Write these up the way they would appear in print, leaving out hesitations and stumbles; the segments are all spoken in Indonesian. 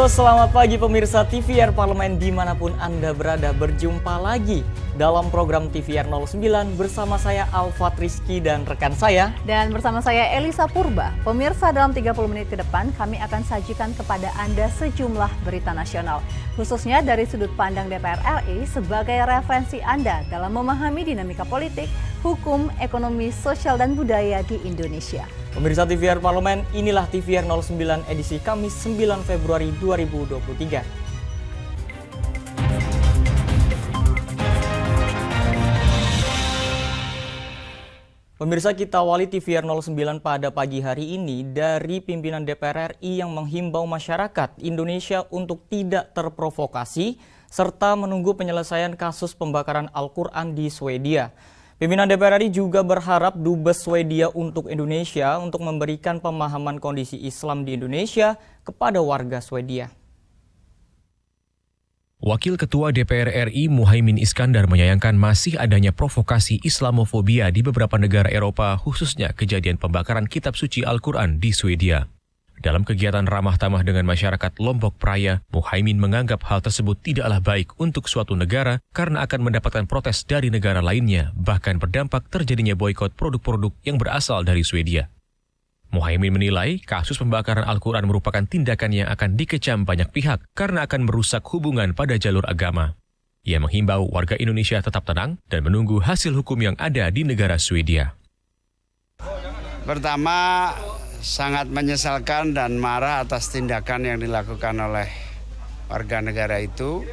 Halo, selamat pagi pemirsa TVR Parlemen dimanapun Anda berada. Berjumpa lagi dalam program TVR 09 bersama saya Alfat Rizky dan rekan saya. Dan bersama saya Elisa Purba. Pemirsa, dalam 30 menit ke depan kami akan sajikan kepada Anda sejumlah berita nasional. Khususnya dari sudut pandang DPR RI sebagai referensi Anda dalam memahami dinamika politik, hukum, ekonomi, sosial, dan budaya di Indonesia. Pemirsa TVR Parlemen, inilah TVR 09 edisi Kamis 9 Februari 2023. Pemirsa, kita awali TVR 09 pada pagi hari ini dari pimpinan DPR RI yang menghimbau masyarakat Indonesia untuk tidak terprovokasi serta menunggu penyelesaian kasus pembakaran Al-Quran di Swedia. Pimpinan DPR RI juga berharap Dubes Swedia untuk Indonesia untuk memberikan pemahaman kondisi Islam di Indonesia kepada warga Swedia. Wakil Ketua DPR RI Muhaimin Iskandar menyayangkan masih adanya provokasi Islamofobia di beberapa negara Eropa, khususnya kejadian pembakaran kitab suci Al-Quran di Swedia. Dalam kegiatan ramah tamah dengan masyarakat Lombok Praya, Muhaimin menganggap hal tersebut tidaklah baik untuk suatu negara karena akan mendapatkan protes dari negara lainnya, bahkan berdampak terjadinya boikot produk-produk yang berasal dari Swedia. Muhaimin menilai kasus pembakaran Al-Quran merupakan tindakan yang akan dikecam banyak pihak karena akan merusak hubungan pada jalur agama. Ia menghimbau warga Indonesia tetap tenang dan menunggu hasil hukum yang ada di negara Swedia. Pertama, sangat menyesalkan dan marah atas tindakan yang dilakukan oleh warga negara itu,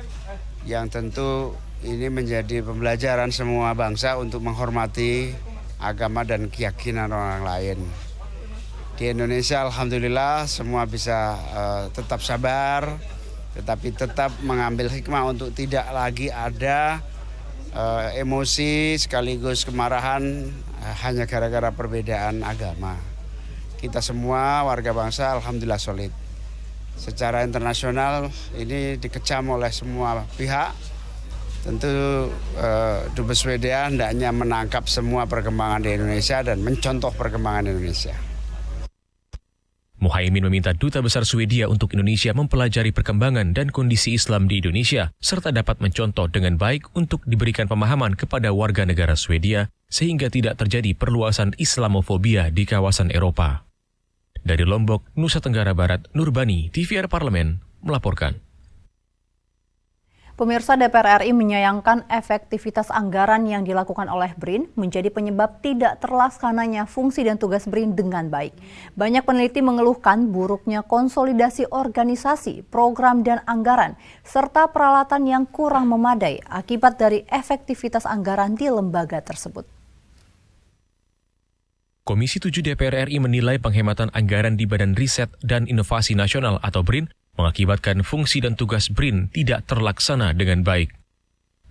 yang tentu ini menjadi pembelajaran semua bangsa untuk menghormati agama dan keyakinan orang lain. Di Indonesia alhamdulillah semua bisa tetap sabar, tetapi tetap mengambil hikmah untuk tidak lagi ada emosi sekaligus kemarahan hanya gara-gara perbedaan agama. Kita semua warga bangsa alhamdulillah solid. Secara internasional ini dikecam oleh semua pihak. Tentu Dubes Swedia hendaknya menangkap semua perkembangan di Indonesia dan mencontoh perkembangan Indonesia. Muhaimin meminta Duta Besar Swedia untuk Indonesia mempelajari perkembangan dan kondisi Islam di Indonesia, serta dapat mencontoh dengan baik untuk diberikan pemahaman kepada warga negara Swedia, sehingga tidak terjadi perluasan Islamofobia di kawasan Eropa. Dari Lombok, Nusa Tenggara Barat, Nurbani, TVR Parlemen, melaporkan. Pemirsa, DPR RI menyayangkan efektivitas anggaran yang dilakukan oleh BRIN menjadi penyebab tidak terlaksananya fungsi dan tugas BRIN dengan baik. Banyak peneliti mengeluhkan buruknya konsolidasi organisasi, program dan anggaran, serta peralatan yang kurang memadai akibat dari efektivitas anggaran di lembaga tersebut. Komisi 7 DPR RI menilai penghematan anggaran di Badan Riset dan Inovasi Nasional atau BRIN mengakibatkan fungsi dan tugas BRIN tidak terlaksana dengan baik.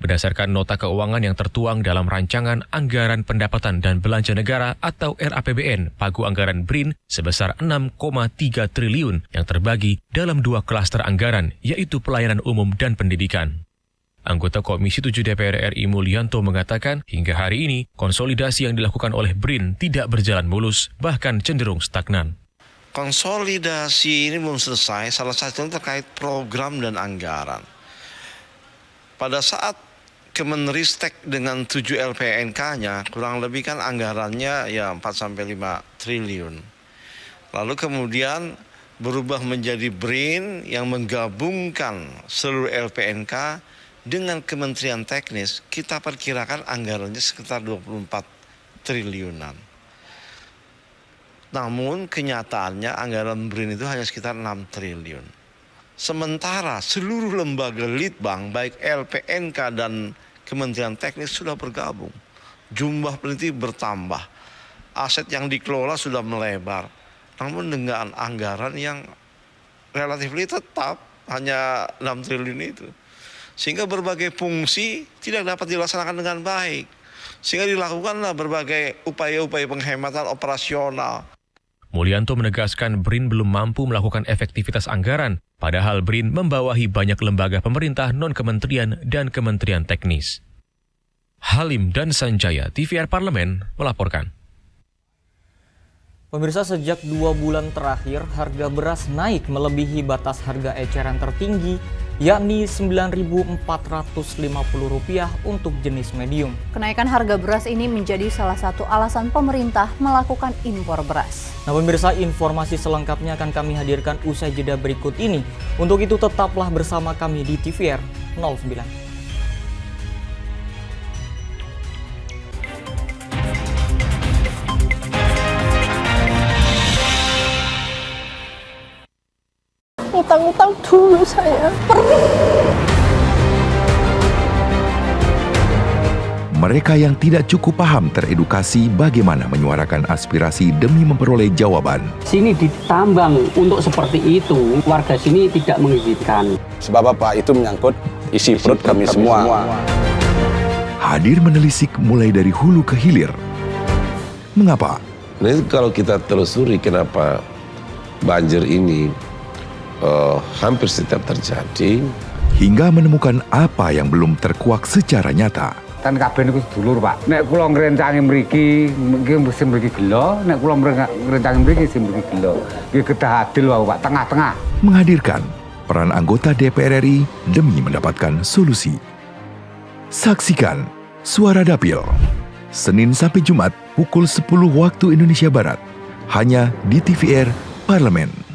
Berdasarkan nota keuangan yang tertuang dalam Rancangan Anggaran Pendapatan dan Belanja Negara atau RAPBN, pagu anggaran BRIN sebesar 6,3 triliun yang terbagi dalam dua klaster anggaran, yaitu pelayanan umum dan pendidikan. Anggota Komisi 7 DPR RI Mulyanto mengatakan hingga hari ini konsolidasi yang dilakukan oleh BRIN tidak berjalan mulus, bahkan cenderung stagnan. Konsolidasi ini belum selesai, salah satunya terkait program dan anggaran. Pada saat Kemenristek dengan 7 LPNK-nya, kurang lebih kan anggarannya ya 4-5 triliun. Lalu kemudian berubah menjadi BRIN yang menggabungkan seluruh LPNK dengan Kementerian Teknis, kita perkirakan anggarannya sekitar 24 triliunan. Namun kenyataannya anggaran BRIN itu hanya sekitar 6 triliun. Sementara seluruh lembaga litbang, baik LPNK dan Kementerian Teknis sudah bergabung. Jumlah peneliti bertambah. Aset yang dikelola sudah melebar. Namun dengan anggaran yang relatif tetap, hanya 6 triliun itu. Sehingga berbagai fungsi tidak dapat dilaksanakan dengan baik. Sehingga dilakukanlah berbagai upaya-upaya penghematan operasional. Mulyanto menegaskan BRIN belum mampu melakukan efektivitas anggaran, padahal BRIN membawahi banyak lembaga pemerintah non-kementerian dan kementerian teknis. Halim dan Sanjaya, TVR Parlemen, melaporkan. Pemirsa, sejak 2 bulan terakhir, harga beras naik melebihi batas harga eceran tertinggi, yakni Rp9.450 untuk jenis medium. Kenaikan harga beras ini menjadi salah satu alasan pemerintah melakukan impor beras. Nah pemirsa, informasi selengkapnya akan kami hadirkan usai jeda berikut ini. Untuk itu tetaplah bersama kami di TVR 09. Utang-utang dulu saya. Mereka yang tidak cukup paham teredukasi bagaimana menyuarakan aspirasi demi memperoleh jawaban. Sini ditambang untuk seperti itu, warga sini tidak mengizinkan. Sebab apa? Itu menyangkut isi perut kami semua. Hadir menelisik mulai dari hulu ke hilir. Mengapa? Nah, kalau kita telusuri kenapa banjir ini hampir setiap terjadi, hingga menemukan apa yang belum terkuak secara nyata. Kan kabeh niku sedulur, Pak. Nek kula ngrencangi mriki, mesti mriki gelo, nek kula ngrencangi mriki mesti mriki gelo. Nggih kedah adil wae, Pak, tengah-tengah. Menghadirkan peran anggota DPR RI demi mendapatkan solusi. Saksikan Suara Dapil, Senin sampai Jumat pukul 10 waktu Indonesia Barat, hanya di TVR Parlemen.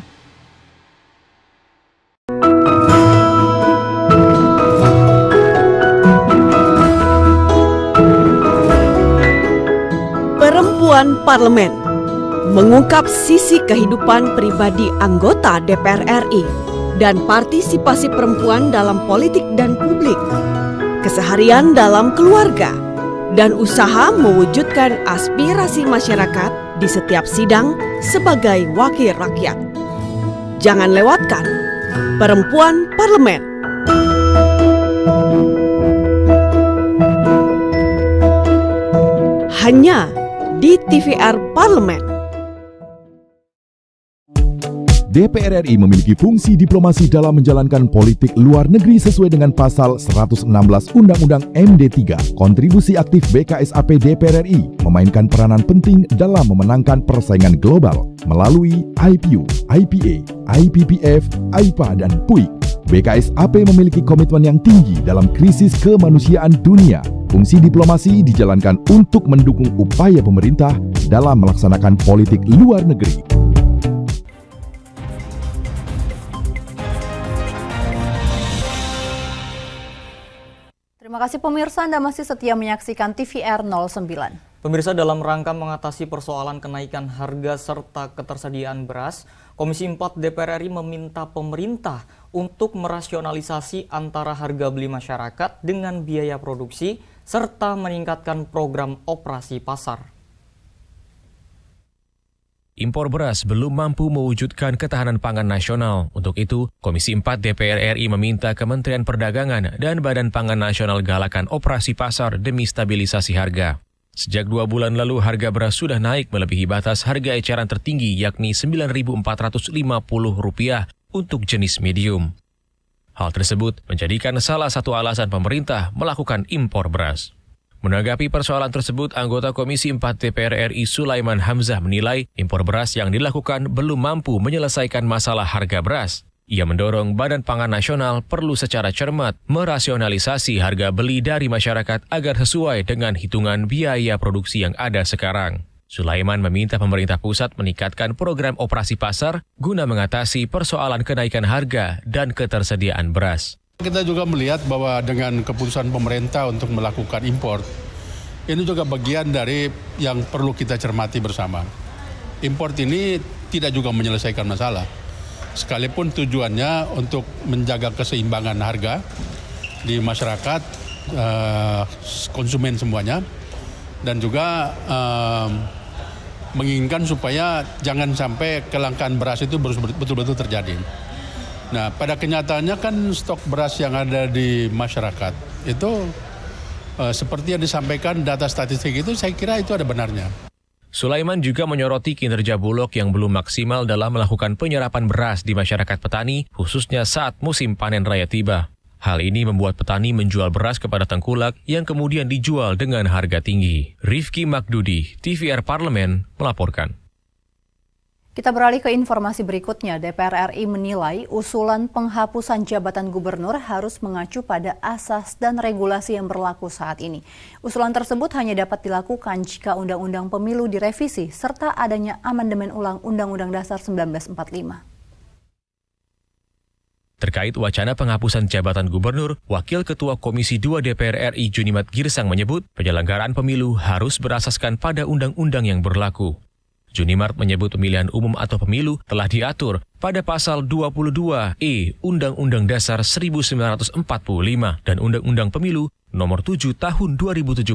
Perempuan Parlemen mengungkap sisi kehidupan pribadi anggota DPR RI dan partisipasi perempuan dalam politik dan publik, keseharian dalam keluarga, dan usaha mewujudkan aspirasi masyarakat di setiap sidang sebagai wakil rakyat. Jangan lewatkan Perempuan Parlemen. Hanya di TVR Parlemen. DPR RI memiliki fungsi diplomasi dalam menjalankan politik luar negeri sesuai dengan pasal 116 Undang-Undang MD3. Kontribusi aktif BKSAP DPR RI memainkan peranan penting dalam memenangkan persaingan global melalui IPU, IPA, IPPF, IPA, dan PUIK. BKSAP memiliki komitmen yang tinggi dalam krisis kemanusiaan dunia. Fungsi diplomasi dijalankan untuk mendukung upaya pemerintah dalam melaksanakan politik luar negeri. Terima kasih pemirsa, Anda masih setia menyaksikan TVR 09. Pemirsa, dalam rangka mengatasi persoalan kenaikan harga serta ketersediaan beras, Komisi 4 DPR RI meminta pemerintah untuk merasionalisasi antara harga beli masyarakat dengan biaya produksi, serta meningkatkan program operasi pasar. Impor beras belum mampu mewujudkan ketahanan pangan nasional. Untuk itu, Komisi 4 DPR RI meminta Kementerian Perdagangan dan Badan Pangan Nasional galakan operasi pasar demi stabilisasi harga. Sejak 2 bulan lalu, harga beras sudah naik melebihi batas harga eceran tertinggi, yakni Rp9.450 untuk jenis medium. Hal tersebut menjadikan salah satu alasan pemerintah melakukan impor beras. Menanggapi persoalan tersebut, anggota Komisi 4 DPR RI Sulaiman Hamzah menilai impor beras yang dilakukan belum mampu menyelesaikan masalah harga beras. Ia mendorong Badan Pangan Nasional perlu secara cermat merasionalisasi harga beli dari masyarakat agar sesuai dengan hitungan biaya produksi yang ada sekarang. Sulaiman meminta pemerintah pusat meningkatkan program operasi pasar guna mengatasi persoalan kenaikan harga dan ketersediaan beras. Kita juga melihat bahwa dengan keputusan pemerintah untuk melakukan impor, ini juga bagian dari yang perlu kita cermati bersama. Impor ini tidak juga menyelesaikan masalah. Sekalipun tujuannya untuk menjaga keseimbangan harga di masyarakat, konsumen semuanya, dan juga menginginkan supaya jangan sampai kelangkaan beras itu betul-betul terjadi. Nah, pada kenyataannya kan stok beras yang ada di masyarakat itu seperti yang disampaikan data statistik itu, saya kira itu ada benarnya. Sulaiman juga menyoroti kinerja Bulog yang belum maksimal dalam melakukan penyerapan beras di masyarakat petani, khususnya saat musim panen raya tiba. Hal ini membuat petani menjual beras kepada tengkulak yang kemudian dijual dengan harga tinggi. Rifki Makdudi, TVR Parlemen, melaporkan. Kita beralih ke informasi berikutnya. DPR RI menilai usulan penghapusan jabatan gubernur harus mengacu pada asas dan regulasi yang berlaku saat ini. Usulan tersebut hanya dapat dilakukan jika Undang-Undang Pemilu direvisi serta adanya amandemen ulang Undang-Undang Dasar 1945. Terkait wacana penghapusan jabatan gubernur, Wakil Ketua Komisi 2 DPR RI Junimat Girsang menyebut penyelenggaraan pemilu harus berasaskan pada undang-undang yang berlaku. Junimart menyebut pemilihan umum atau pemilu telah diatur pada pasal 22E Undang-Undang Dasar 1945 dan Undang-Undang Pemilu Nomor 7 Tahun 2017,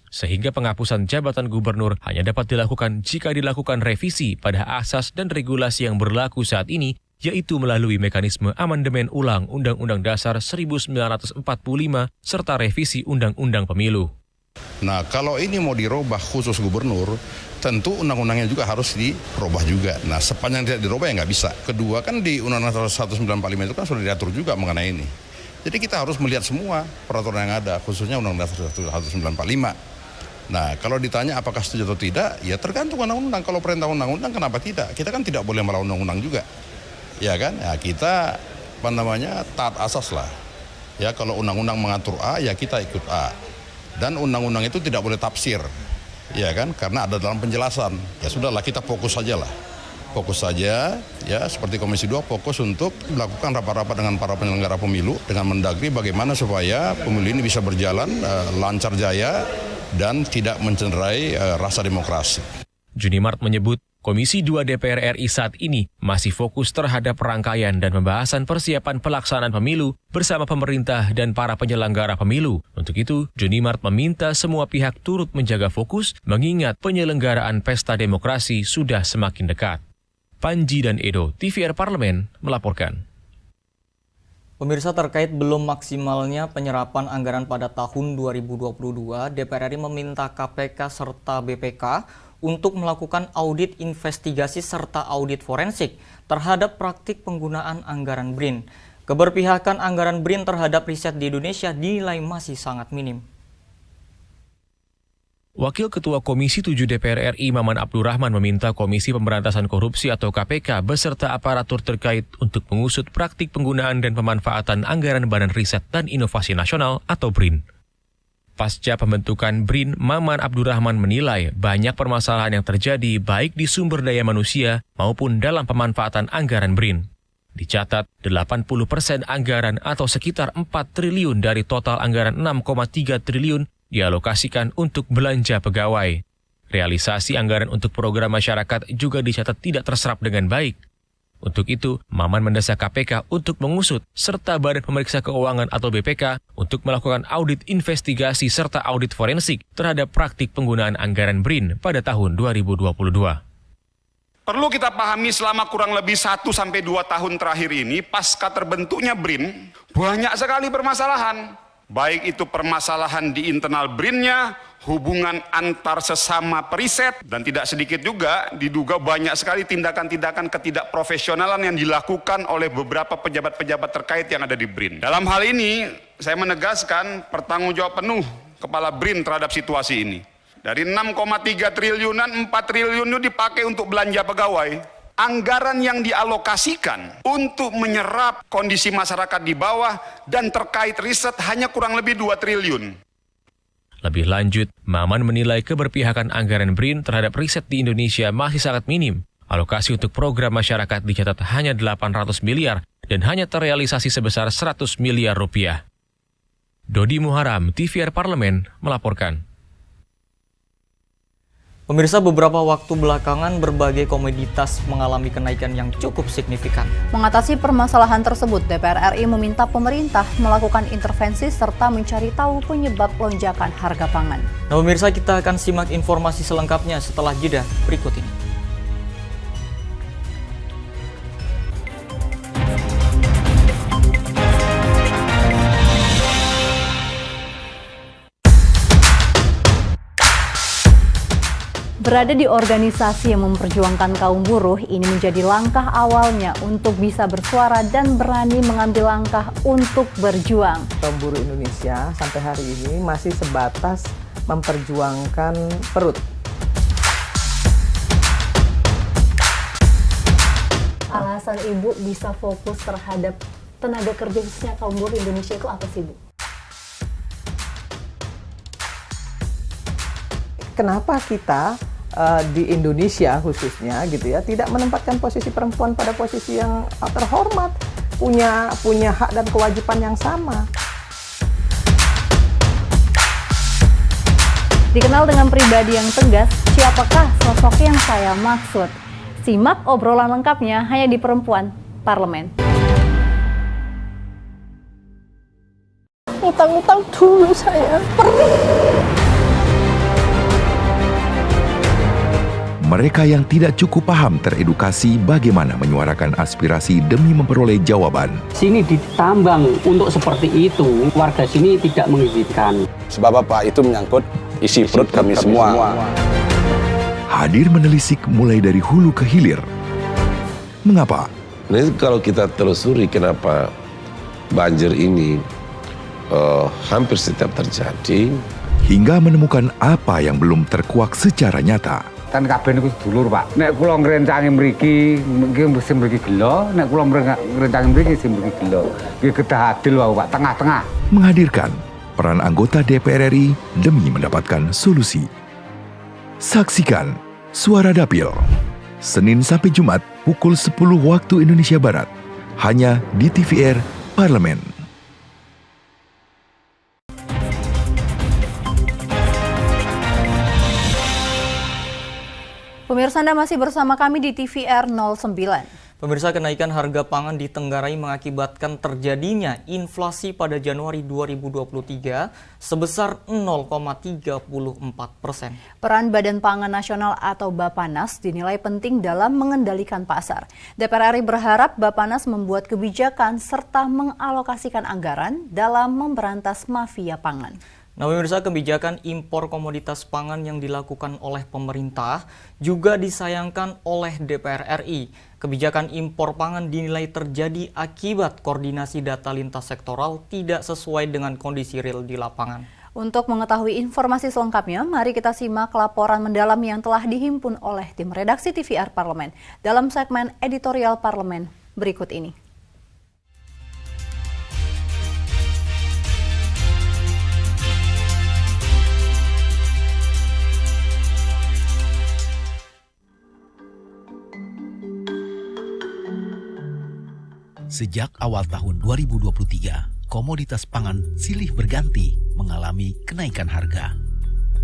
sehingga penghapusan jabatan gubernur hanya dapat dilakukan jika dilakukan revisi pada asas dan regulasi yang berlaku saat ini, yaitu melalui mekanisme amandemen ulang Undang-Undang Dasar 1945 serta revisi Undang-Undang Pemilu. Nah, kalau ini mau dirubah khusus gubernur, tentu undang-undangnya juga harus dirubah juga. Nah, sepanjang tidak dirubah ya nggak bisa. Kedua, kan di Undang-Undang 1945 itu kan sudah diatur juga mengenai ini. Jadi kita harus melihat semua peraturan yang ada, khususnya Undang-Undang 1945. Nah, kalau ditanya apakah setuju atau tidak, ya tergantung undang-undang. Kalau perintah undang-undang, kenapa tidak? Kita kan tidak boleh melawan undang-undang juga. Ya kan? Ya kita, taat asas lah. Ya, kalau undang-undang mengatur A, ya kita ikut A. Dan undang-undang itu tidak boleh tafsir. Ya kan, karena ada dalam penjelasan. Ya sudahlah, kita fokus saja lah. Fokus saja, ya seperti Komisi 2 fokus untuk melakukan rapat-rapat dengan para penyelenggara pemilu dengan Mendagri bagaimana supaya pemilu ini bisa berjalan lancar jaya dan tidak mencederai rasa demokrasi. Junimart menyebut Komisi 2 DPR RI saat ini masih fokus terhadap rangkaian dan pembahasan persiapan pelaksanaan pemilu bersama pemerintah dan para penyelenggara pemilu. Untuk itu, Junimart meminta semua pihak turut menjaga fokus mengingat penyelenggaraan pesta demokrasi sudah semakin dekat. Panji dan Edo, TVR Parlemen, melaporkan. Pemirsa, terkait belum maksimalnya penyerapan anggaran pada tahun 2022, DPR RI meminta KPK serta BPK untuk melakukan audit investigasi serta audit forensik terhadap praktik penggunaan anggaran BRIN. Keberpihakan anggaran BRIN terhadap riset di Indonesia dinilai masih sangat minim. Wakil Ketua Komisi 7 DPR RI Maman Abdurrahman meminta Komisi Pemberantasan Korupsi atau KPK beserta aparatur terkait untuk mengusut praktik penggunaan dan pemanfaatan anggaran Badan Riset dan Inovasi Nasional atau BRIN. Pasca pembentukan BRIN, Maman Abdurrahman menilai banyak permasalahan yang terjadi baik di sumber daya manusia maupun dalam pemanfaatan anggaran BRIN. Dicatat 80% anggaran atau sekitar 4 triliun dari total anggaran 6,3 triliun dialokasikan untuk belanja pegawai. Realisasi anggaran untuk program masyarakat juga dicatat tidak terserap dengan baik. Untuk itu, Maman mendesak KPK untuk mengusut serta Badan Pemeriksa Keuangan atau BPK untuk melakukan audit investigasi serta audit forensik terhadap praktik penggunaan anggaran BRIN pada tahun 2022. Perlu kita pahami selama kurang lebih 1-2 tahun terakhir ini, pasca terbentuknya BRIN, banyak sekali permasalahan. Baik itu permasalahan di internal BRIN-nya, hubungan antar sesama periset, dan tidak sedikit juga diduga banyak sekali tindakan-tindakan ketidakprofesionalan yang dilakukan oleh beberapa pejabat-pejabat terkait yang ada di BRIN. Dalam hal ini, saya menegaskan pertanggungjawab penuh Kepala BRIN terhadap situasi ini. Dari 6,3 triliunan, 4 triliun itu dipakai untuk belanja pegawai. Anggaran yang dialokasikan untuk menyerap kondisi masyarakat di bawah dan terkait riset hanya kurang lebih 2 triliun. Lebih lanjut, Maman menilai keberpihakan anggaran BRIN terhadap riset di Indonesia masih sangat minim. Alokasi untuk program masyarakat dicatat hanya 800 miliar dan hanya terrealisasi sebesar 100 miliar rupiah. Dodi Muharam, TVR Parlemen, melaporkan. Pemirsa, beberapa waktu belakangan berbagai komoditas mengalami kenaikan yang cukup signifikan. Mengatasi permasalahan tersebut, DPR RI meminta pemerintah melakukan intervensi serta mencari tahu penyebab lonjakan harga pangan. Nah, pemirsa, kita akan simak informasi selengkapnya setelah jeda berikut ini. Berada di organisasi yang memperjuangkan kaum buruh, ini menjadi langkah awalnya untuk bisa bersuara dan berani mengambil langkah untuk berjuang. Kaum buruh Indonesia sampai hari ini masih sebatas memperjuangkan perut. alasan Ibu bisa fokus terhadap tenaga kerja khususnya kaum buruh Indonesia itu apa sih, Bu? Kenapa kita di Indonesia khususnya gitu ya tidak menempatkan posisi perempuan pada posisi yang terhormat, punya hak dan kewajiban yang sama? Dikenal dengan pribadi yang tegas, siapakah sosok yang saya maksud? Simak obrolan lengkapnya hanya di Perempuan Parlemen. Utang-utang dulu saya, perih. Mereka yang tidak cukup paham teredukasi bagaimana menyuarakan aspirasi demi memperoleh jawaban. Sini ditambang untuk seperti itu, warga sini tidak mengizinkan. Sebab apa? Itu menyangkut isi perut kami semua. Hadir menelisik mulai dari hulu ke hilir. Mengapa? Nah, kalau kita telusuri kenapa banjir ini hampir setiap terjadi, hingga menemukan apa yang belum terkuak secara nyata. Kan kabeh niku sedulur, Pak. Nek kula ngrencangi mriki, nggih mesti mriki gelo, nek kula ngrencangi mriki sing mriki gelo. Nggih kedah adil wae, Pak, tengah-tengah. Menghadirkan peran anggota DPR RI demi mendapatkan solusi. Saksikan Suara Dapil, Senin sampai Jumat pukul 10 waktu Indonesia Barat, hanya di TVR Parlemen. Pemirsa, Anda masih bersama kami di TVR 09. Pemirsa, kenaikan harga pangan di Tenggarai mengakibatkan terjadinya inflasi pada Januari 2023 sebesar 0,34%. Peran Badan Pangan Nasional atau Bappenas dinilai penting dalam mengendalikan pasar. DPR RI berharap Bappenas membuat kebijakan serta mengalokasikan anggaran dalam memberantas mafia pangan. Nah, pemirsa, kebijakan impor komoditas pangan yang dilakukan oleh pemerintah juga disayangkan oleh DPR RI. Kebijakan impor pangan dinilai terjadi akibat koordinasi data lintas sektoral tidak sesuai dengan kondisi real di lapangan. Untuk mengetahui informasi selengkapnya, mari kita simak laporan mendalam yang telah dihimpun oleh tim redaksi TVR Parlemen dalam segmen editorial Parlemen berikut ini. Sejak awal tahun 2023, komoditas pangan silih berganti mengalami kenaikan harga.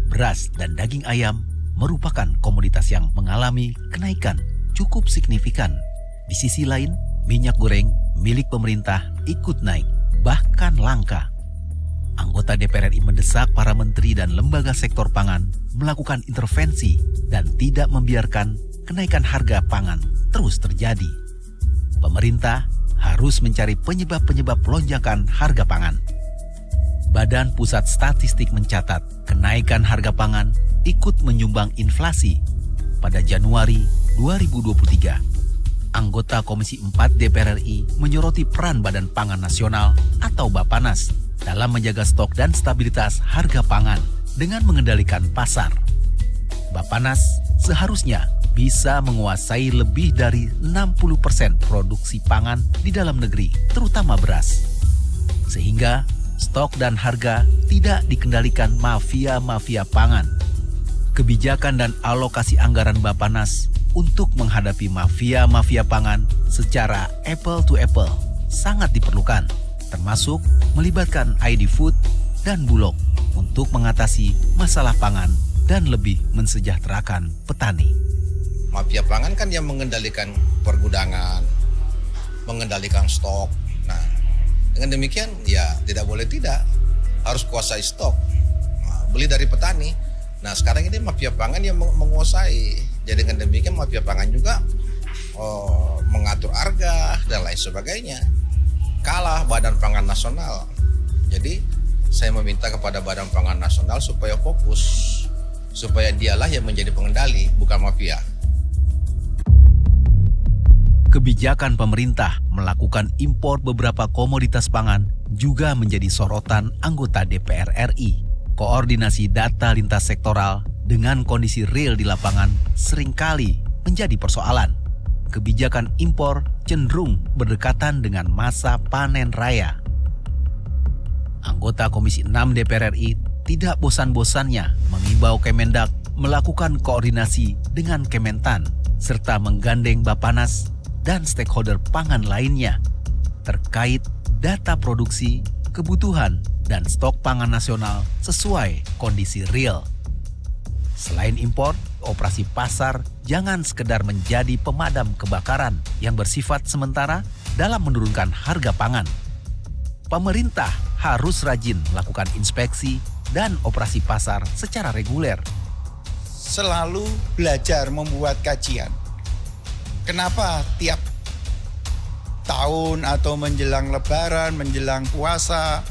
Beras dan daging ayam merupakan komoditas yang mengalami kenaikan cukup signifikan. Di sisi lain, minyak goreng milik pemerintah ikut naik, bahkan langka. Anggota DPR RI mendesak para menteri dan lembaga sektor pangan melakukan intervensi dan tidak membiarkan kenaikan harga pangan terus terjadi. Pemerintah harus mencari penyebab-penyebab lonjakan harga pangan. Badan Pusat Statistik mencatat kenaikan harga pangan ikut menyumbang inflasi. Pada Januari 2023, anggota Komisi 4 DPR RI menyoroti peran Badan Pangan Nasional atau Bappenas dalam menjaga stok dan stabilitas harga pangan dengan mengendalikan pasar. Bappenas seharusnya bisa menguasai lebih dari 60% produksi pangan di dalam negeri, terutama beras. Sehingga stok dan harga tidak dikendalikan mafia-mafia pangan. Kebijakan dan alokasi anggaran Bappenas untuk menghadapi mafia-mafia pangan secara apple to apple sangat diperlukan, termasuk melibatkan ID Food dan Bulog untuk mengatasi masalah pangan dan lebih mensejahterakan petani. Mafia pangan kan yang mengendalikan pergudangan, mengendalikan stok. Nah, dengan demikian ya tidak boleh tidak, harus kuasai stok, beli dari petani. Nah, sekarang ini mafia pangan yang menguasai. Jadi dengan demikian mafia pangan juga mengatur harga dan lain sebagainya. Kalah Badan Pangan Nasional. Jadi saya meminta kepada Badan Pangan Nasional supaya fokus, supaya dialah yang menjadi pengendali, bukan mafia. Kebijakan pemerintah melakukan impor beberapa komoditas pangan juga menjadi sorotan anggota DPR RI. Koordinasi data lintas sektoral dengan kondisi real di lapangan seringkali menjadi persoalan. kebijakan impor cenderung berdekatan dengan masa panen raya. Anggota Komisi 6 DPR RI tidak bosan-bosannya mengimbau Kemendak melakukan koordinasi dengan Kementan serta menggandeng Bappenas dan stakeholder pangan lainnya terkait data produksi, kebutuhan, dan stok pangan nasional sesuai kondisi real. Selain impor, operasi pasar jangan sekedar menjadi pemadam kebakaran yang bersifat sementara dalam menurunkan harga pangan. Pemerintah harus rajin melakukan inspeksi dan operasi pasar secara reguler. Selalu belajar membuat kajian. Kenapa tiap tahun atau menjelang Lebaran, menjelang puasa,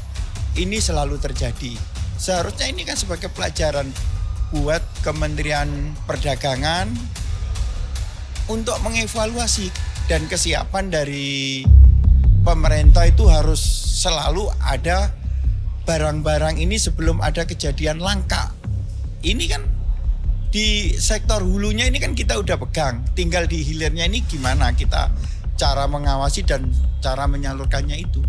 ini selalu terjadi? Seharusnya ini kan sebagai pelajaran buat Kementerian Perdagangan untuk mengevaluasi, dan kesiapan dari pemerintah itu harus selalu ada barang-barang ini sebelum ada kejadian langka. Ini kan di sektor hulunya ini kan kita udah pegang, tinggal di hilirnya ini gimana kita cara mengawasi dan cara menyalurkannya itu.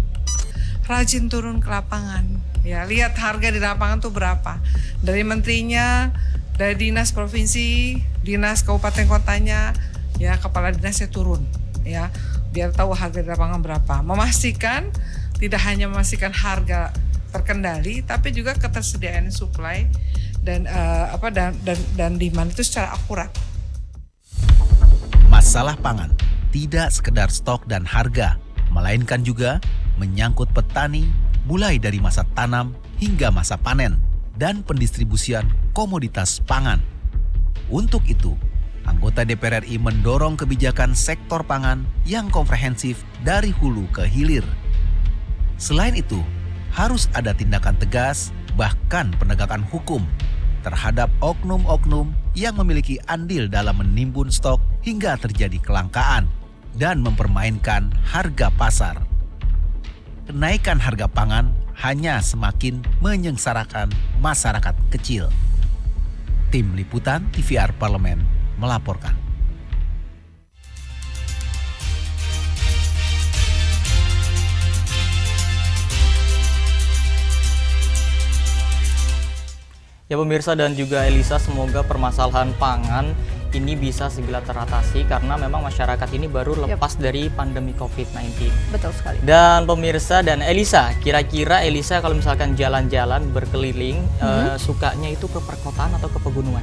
Rajin turun ke lapangan, ya lihat harga di lapangan tuh berapa. Dari menterinya, dari dinas provinsi, dinas kabupaten kotanya, ya kepala dinasnya turun, ya biar tahu harga di lapangan berapa. Memastikan tidak hanya memastikan harga terkendali, tapi juga ketersediaan supply dan dan demand itu secara akurat. Masalah pangan tidak sekedar stok dan harga, melainkan juga menyangkut petani mulai dari masa tanam hingga masa panen dan pendistribusian komoditas pangan. Untuk itu, anggota DPR RI mendorong kebijakan sektor pangan yang komprehensif dari hulu ke hilir. Selain itu, harus ada tindakan tegas, bahkan penegakan hukum terhadap oknum-oknum yang memiliki andil dalam menimbun stok hingga terjadi kelangkaan dan mempermainkan harga pasar. Kenaikan harga pangan hanya semakin menyengsarakan masyarakat kecil. Tim Liputan TVR Parlemen melaporkan. Ya pemirsa dan juga Elisa, semoga permasalahan pangan ini bisa segera teratasi karena memang masyarakat ini baru lepas dari pandemi COVID-19. Betul sekali. Dan pemirsa dan Elisa, kira-kira Elisa kalau misalkan jalan-jalan berkeliling, sukanya itu ke perkotaan atau ke pegunungan?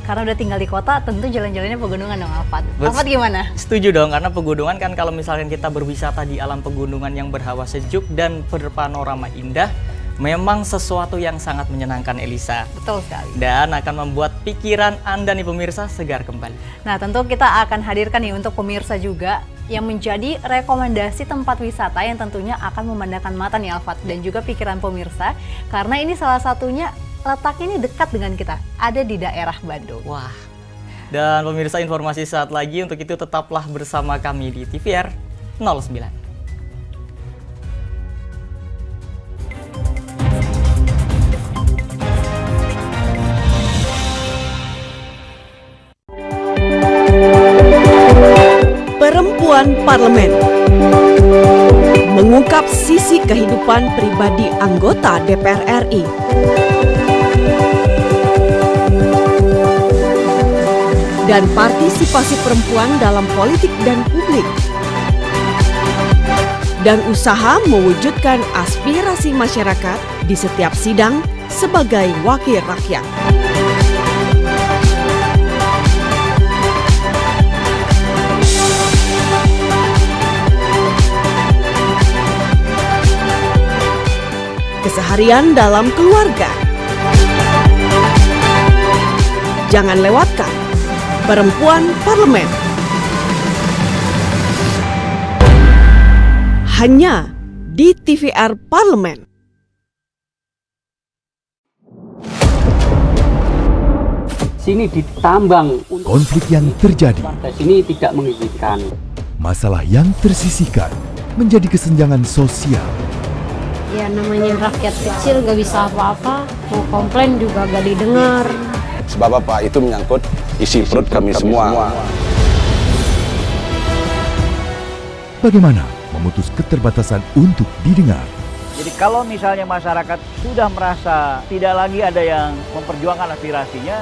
Karena udah tinggal di kota, tentu jalan-jalannya pegunungan dong, Alfat. Alfat gimana? Setuju dong, karena pegunungan kan kalau misalkan kita berwisata di alam pegunungan yang berhawa sejuk dan berpanorama indah, memang sesuatu yang sangat menyenangkan, Elisa. Betul sekali. Dan akan membuat pikiran Anda nih pemirsa segar kembali. Nah, tentu kita akan hadirkan nih untuk pemirsa juga yang menjadi rekomendasi tempat wisata yang tentunya akan memandangkan mata nih Alfat dan juga pikiran pemirsa, karena ini salah satunya letaknya ini dekat dengan kita, ada di daerah Bandung. Wah. Dan pemirsa, informasi saat lagi, untuk itu tetaplah bersama kami di TVR 09. Perempuan Parlemen mengungkap sisi kehidupan pribadi anggota DPR RI. Dan partisipasi perempuan dalam politik dan publik. Dan usaha mewujudkan aspirasi masyarakat di setiap sidang sebagai wakil rakyat. Keseharian dalam keluarga. Jangan lewatkan Perempuan Parlemen. Hanya di TVR Parlemen. Sini ditambang. Konflik yang terjadi. Warga sini tidak mengizinkan. Masalah yang tersisihkan menjadi kesenjangan sosial. Ya namanya rakyat kecil gak bisa apa-apa, mau komplain juga gak didengar. Sebab apa? Itu menyangkut isi perut kami semua. Bagaimana memutus keterbatasan untuk didengar? Jadi kalau misalnya masyarakat sudah merasa tidak lagi ada yang memperjuangkan aspirasinya,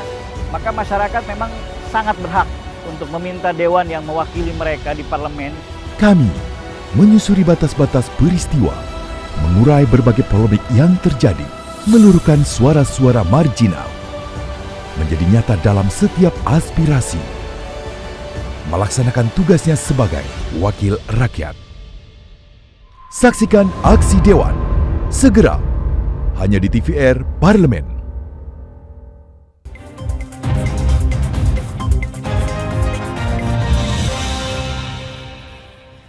maka masyarakat memang sangat berhak untuk meminta dewan yang mewakili mereka di parlemen. Kami menyusuri batas-batas peristiwa, mengurai berbagai polemik yang terjadi, meluruhkan suara-suara marginal, menjadi nyata dalam setiap aspirasi, melaksanakan tugasnya sebagai wakil rakyat. Saksikan aksi Dewan segera hanya di TVR Parlemen.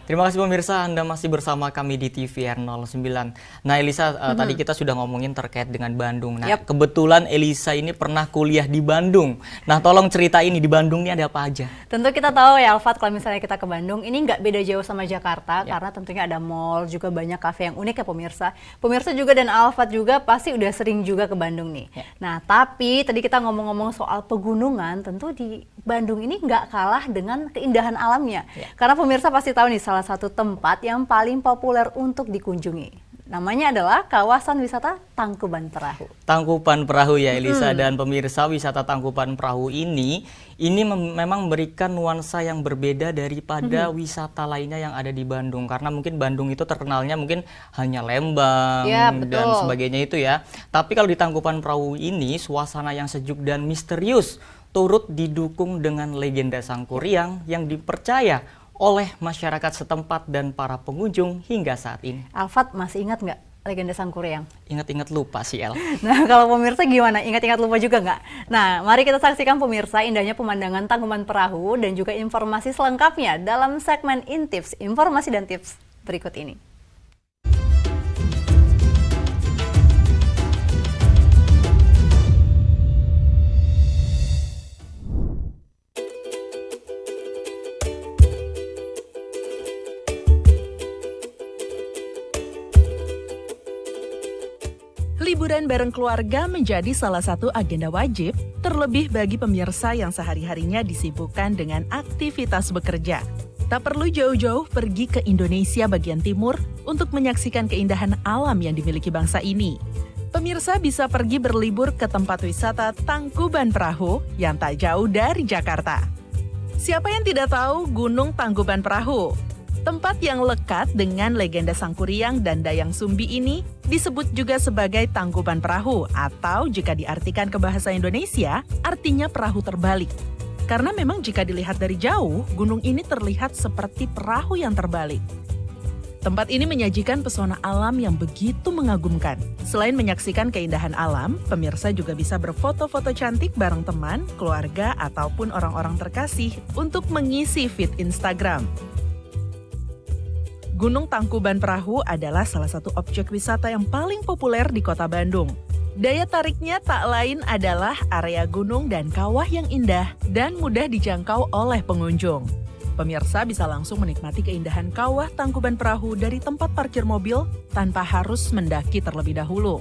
Terima kasih pemirsa, Anda masih bersama kami di TVR 09. Nah Elisa, tadi kita sudah ngomongin terkait dengan Bandung. Nah kebetulan Elisa ini pernah kuliah di Bandung. Nah tolong ceritain di Bandung ini ada apa aja? Tentu kita tahu ya Alfat, kalau misalnya kita ke Bandung, ini nggak beda jauh sama Jakarta. Karena tentunya ada mall, juga banyak kafe yang unik ya pemirsa. Pemirsa juga dan Alfat juga pasti udah sering juga ke Bandung nih. Nah tapi tadi kita ngomong-ngomong soal pegunungan, tentu di Bandung ini nggak kalah dengan keindahan alamnya. Karena pemirsa pasti tahu nih, salah satu tempat yang paling populer untuk dikunjungi. Namanya adalah kawasan wisata Tangkuban Perahu. Tangkuban Perahu ya Elisa, dan pemirsa, wisata Tangkuban Perahu ini memang memberikan nuansa yang berbeda daripada wisata lainnya yang ada di Bandung. Karena mungkin Bandung itu terkenalnya mungkin hanya Lembang dan sebagainya itu ya. Tapi kalau di Tangkuban Perahu ini suasana yang sejuk dan misterius turut didukung dengan legenda Sangkuriang yang dipercaya oleh masyarakat setempat dan para pengunjung hingga saat ini. Alfat masih ingat nggak legenda Sangkuriang? Ingat-ingat lupa sih El. Nah kalau pemirsa gimana? Ingat-ingat lupa juga nggak? Nah mari kita saksikan pemirsa indahnya pemandangan Tangkuban Perahu dan juga informasi selengkapnya dalam segmen Intips, informasi dan tips berikut ini. Liburan bareng keluarga menjadi salah satu agenda wajib, terlebih bagi pemirsa yang sehari-harinya disibukkan dengan aktivitas bekerja. Tak perlu jauh-jauh pergi ke Indonesia bagian timur untuk menyaksikan keindahan alam yang dimiliki bangsa ini. Pemirsa bisa pergi berlibur ke tempat wisata Tangkuban Perahu yang tak jauh dari Jakarta. Siapa yang tidak tahu Gunung Tangkuban Perahu? Tempat yang lekat dengan legenda Sangkuriang dan Dayang Sumbi ini disebut juga sebagai Tangkuban Perahu, atau jika diartikan ke bahasa Indonesia, artinya perahu terbalik. Karena memang jika dilihat dari jauh, gunung ini terlihat seperti perahu yang terbalik. Tempat ini menyajikan pesona alam yang begitu mengagumkan. Selain menyaksikan keindahan alam, pemirsa juga bisa berfoto-foto cantik bareng teman, keluarga, ataupun orang-orang terkasih untuk mengisi feed Instagram. Gunung Tangkuban Perahu adalah salah satu objek wisata yang paling populer di kota Bandung. Daya tariknya tak lain adalah area gunung dan kawah yang indah dan mudah dijangkau oleh pengunjung. Pemirsa bisa langsung menikmati keindahan kawah Tangkuban Perahu dari tempat parkir mobil tanpa harus mendaki terlebih dahulu.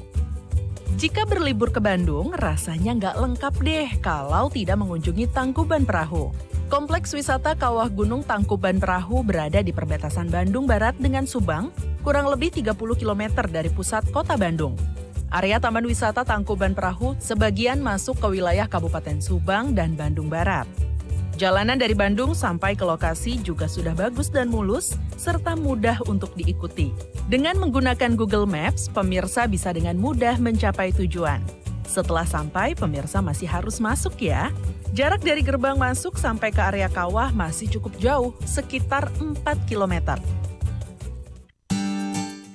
Jika berlibur ke Bandung, rasanya nggak lengkap deh kalau tidak mengunjungi Tangkuban Perahu. Kompleks wisata Kawah Gunung Tangkuban Perahu berada di perbatasan Bandung Barat dengan Subang, kurang lebih 30 km dari pusat kota Bandung. Area Taman Wisata Tangkuban Perahu sebagian masuk ke wilayah Kabupaten Subang dan Bandung Barat. Jalanan dari Bandung sampai ke lokasi juga sudah bagus dan mulus, serta mudah untuk diikuti. Dengan menggunakan Google Maps, pemirsa bisa dengan mudah mencapai tujuan. Setelah sampai, pemirsa masih harus masuk ya. Jarak dari gerbang masuk sampai ke area kawah masih cukup jauh, sekitar 4 km.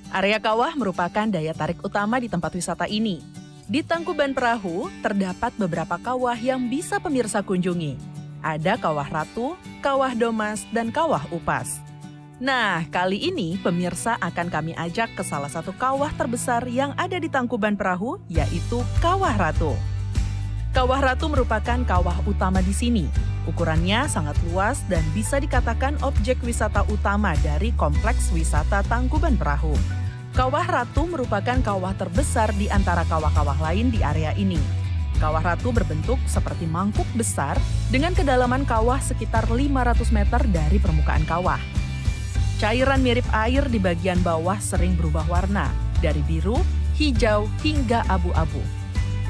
Area kawah merupakan daya tarik utama di tempat wisata ini. Di Tangkuban Perahu, terdapat beberapa kawah yang bisa pemirsa kunjungi. Ada Kawah Ratu, Kawah Domas, dan Kawah Upas. Nah, kali ini pemirsa akan kami ajak ke salah satu kawah terbesar yang ada di Tangkuban Perahu, yaitu Kawah Ratu. Kawah Ratu merupakan kawah utama di sini. Ukurannya sangat luas dan bisa dikatakan objek wisata utama dari kompleks wisata Tangkuban Perahu. Kawah Ratu merupakan kawah terbesar di antara kawah-kawah lain di area ini. Kawah Ratu berbentuk seperti mangkuk besar dengan kedalaman kawah sekitar 500 meter dari permukaan kawah. cairan mirip air di bagian bawah sering berubah warna, dari biru, hijau, hingga abu-abu.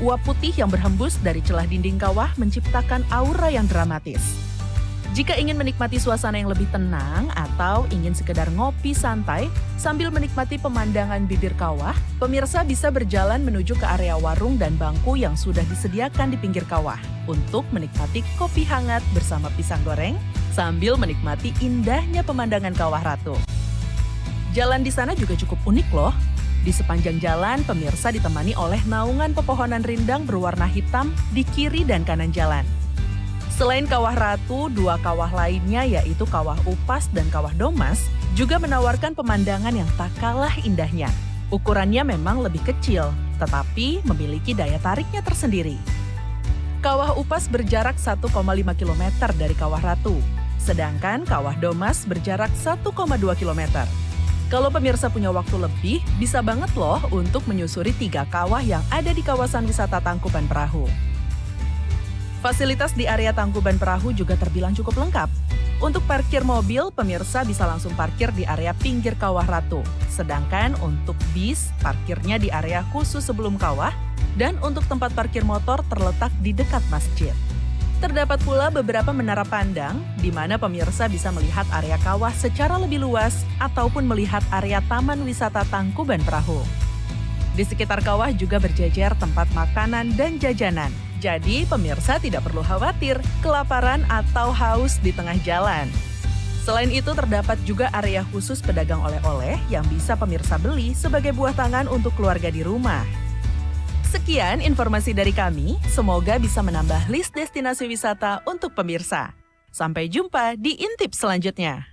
Uap putih yang berhembus dari celah dinding kawah menciptakan aura yang dramatis. Jika ingin menikmati suasana yang lebih tenang atau ingin sekedar ngopi santai sambil menikmati pemandangan bibir kawah, pemirsa bisa berjalan menuju ke area warung dan bangku yang sudah disediakan di pinggir kawah untuk menikmati kopi hangat bersama pisang goreng sambil menikmati indahnya pemandangan Kawah Ratu. Jalan di sana juga cukup unik loh. Di sepanjang jalan, pemirsa ditemani oleh naungan pepohonan rindang berwarna hitam di kiri dan kanan jalan. Selain Kawah Ratu, dua kawah lainnya yaitu Kawah Upas dan Kawah Domas juga menawarkan pemandangan yang tak kalah indahnya. Ukurannya memang lebih kecil, tetapi memiliki daya tariknya tersendiri. Kawah Upas berjarak 1,5 km dari Kawah Ratu, sedangkan Kawah Domas berjarak 1,2 km. Kalau pemirsa punya waktu lebih, bisa banget loh untuk menyusuri 3 kawah yang ada di kawasan wisata Tangkuban Perahu. Fasilitas di area Tangkuban Perahu juga terbilang cukup lengkap. Untuk parkir mobil, pemirsa bisa langsung parkir di area pinggir Kawah Ratu. Sedangkan untuk bis, parkirnya di area khusus sebelum kawah, dan untuk tempat parkir motor terletak di dekat masjid. Terdapat pula beberapa menara pandang, di mana pemirsa bisa melihat area kawah secara lebih luas ataupun melihat area Taman Wisata Tangkuban Perahu. Di sekitar kawah juga berjejer tempat makanan dan jajanan. Jadi pemirsa tidak perlu khawatir kelaparan atau haus di tengah jalan. Selain itu terdapat juga area khusus pedagang oleh-oleh yang bisa pemirsa beli sebagai buah tangan untuk keluarga di rumah. Sekian informasi dari kami, semoga bisa menambah list destinasi wisata untuk pemirsa. Sampai jumpa di Intip selanjutnya.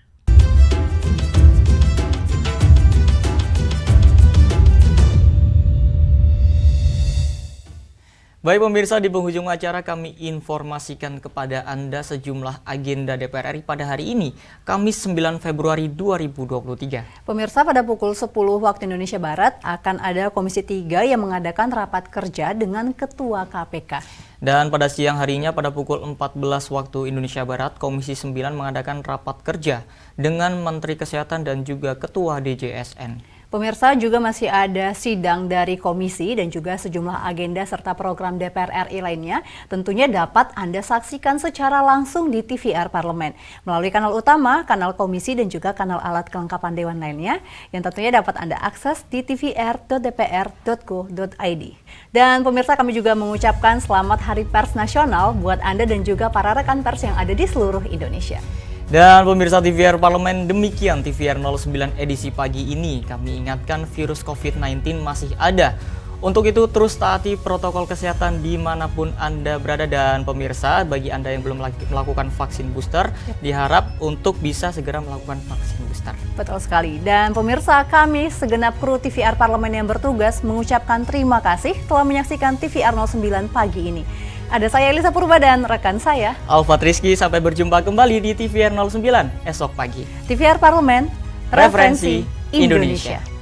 Baik pemirsa, di penghujung acara kami informasikan kepada Anda sejumlah agenda DPR RI pada hari ini, Kamis 9 Februari 2023. Pemirsa, pada pukul 10 waktu Indonesia Barat akan ada Komisi 3 yang mengadakan rapat kerja dengan Ketua KPK. Dan pada siang harinya pada pukul 14 waktu Indonesia Barat, Komisi 9 mengadakan rapat kerja dengan Menteri Kesehatan dan juga Ketua DJSN. Pemirsa, juga masih ada sidang dari komisi dan juga sejumlah agenda serta program DPR RI lainnya tentunya dapat Anda saksikan secara langsung di TVR Parlemen melalui kanal utama, kanal komisi dan juga kanal alat kelengkapan dewan lainnya yang tentunya dapat Anda akses di tvr.dpr.go.id. Dan pemirsa, kami juga mengucapkan selamat Hari Pers Nasional buat Anda dan juga para rekan pers yang ada di seluruh Indonesia. Dan pemirsa TVR Parlemen, demikian TVR 09 edisi pagi ini. Kami ingatkan virus COVID-19 masih ada. Untuk itu terus taati protokol kesehatan dimanapun Anda berada. Dan pemirsa, bagi Anda yang belum melakukan vaksin booster, diharap untuk bisa segera melakukan vaksin booster. Betul sekali. Dan pemirsa, kami segenap kru TVR Parlemen yang bertugas mengucapkan terima kasih telah menyaksikan TVR 09 pagi ini. Ada saya Elisa Purba dan rekan saya Alfat Rizky. Sampai berjumpa kembali di TVR 09 esok pagi. TVR Parlemen, referensi Indonesia.